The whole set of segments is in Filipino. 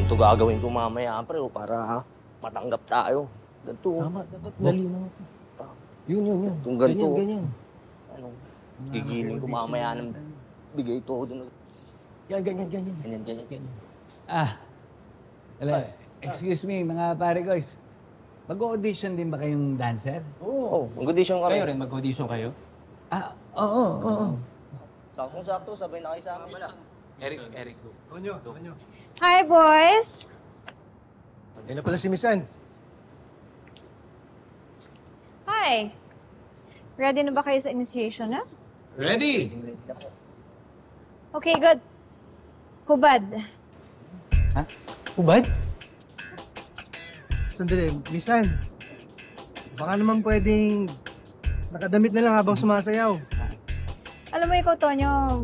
ganito gagawin ko mamaya, pre, para matanggap tayo. Ganito. Tama, dapat lalinaw. Yun. Kung ganito. Ganyan. Ano, gigiling ko mamaya ng bigay ito ako dun. Yan, ganyan. Ganyan. Hello. Excuse me, mga pare guys. Mag-audition din ba kayong dancer? Oo, mag-audition kami. Kayo rin, mag-audition kayo? Oo. Saktong-sakto, sabay na kayo sa amin. Eric. Onyo. Hi, boys! Yan na pala si Miss Ann. Hi! Ready na ba kayo sa initiation, ha? Ready! Okay, good. Hubad. Hubad? Sandali, Miss Ann. Baka naman pwedeng nakadamit na lang habang sumasayaw. Alam mo ikaw, Tonyo,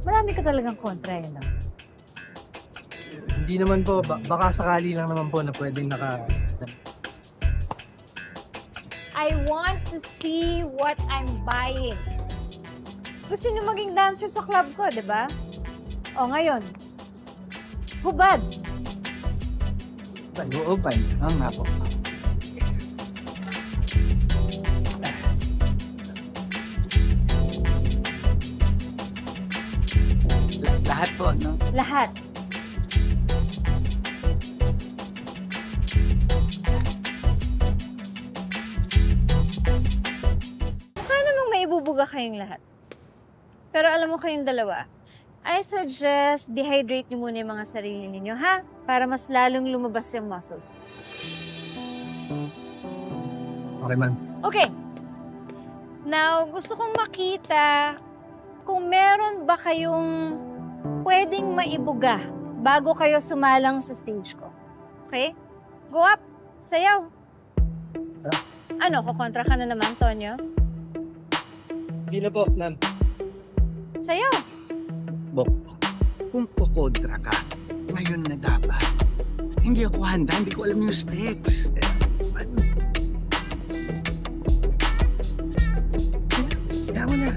marami ka talagang kontra, no? Hindi naman po, baka sakali lang naman po na pwedeng naka... I want to see what I'm buying. Gusto niyo maging dancer sa club ko, di ba? O, ngayon. Hubad! Oo, fine. Oo nga po. Lahat po, no? Lahat. Mukha namang maibubuga kayong lahat. Pero alam mo kayong dalawa, I suggest dehydrate niyo muna yung mga sarili ninyo, ha? Para mas lalong lumabas yung muscles. Okay, ma'am. Okay. Now, gusto kong makita kung meron ba kayong pwedeng maibuga bago kayo sumalang sa stage ko. Okay? Go up. Sayaw. Ano, kukontra ka na naman, Tonyo? Hindi na po, ma'am. Sayaw. Bok, kung kukontra ka, ngayon na dapat. Hindi ako handa, hindi ko alam yung steps. Kaya mo na.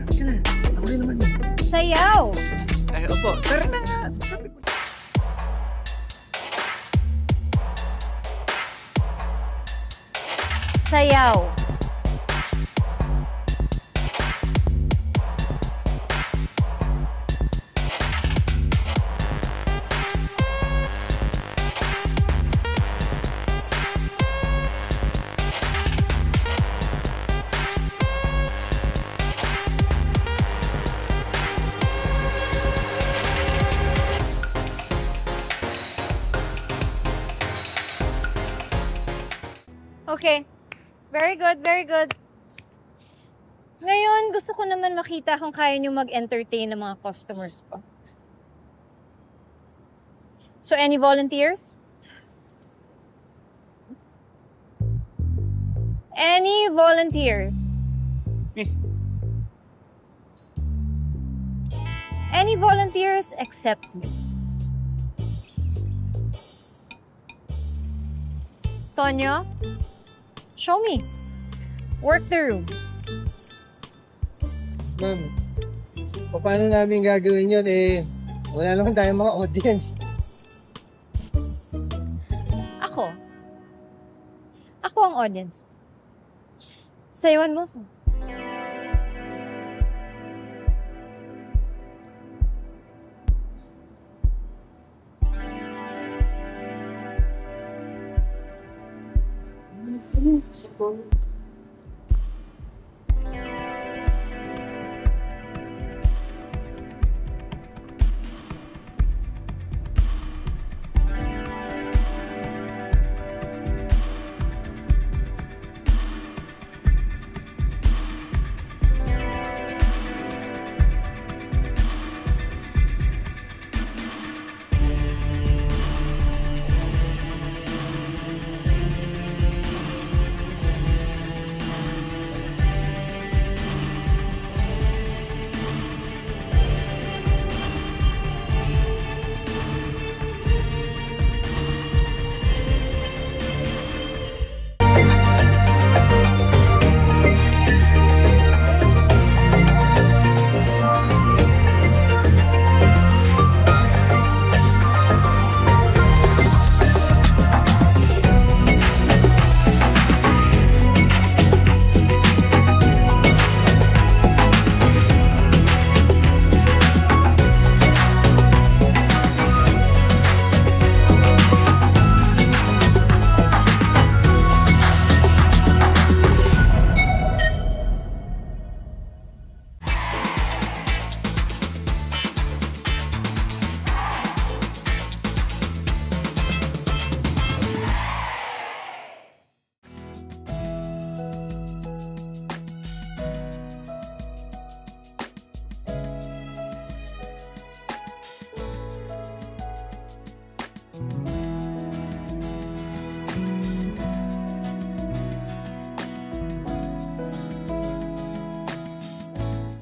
Ako rin naman. Sayaw. Ay, opo, tara na nga. Sabi ko. Sayaw. Okay. Very good, very good. Ngayon, gusto ko naman makita kung kaya niyo mag-entertain ng mga customers ko. So, any volunteers? Any volunteers? Miss. Any volunteers except me? Tonyo? Show me. Work the room. Ma'am, paano namin gagawin yun? Wala naman tayong mga audience. Ako. Ako ang audience. Sayawan mo ko.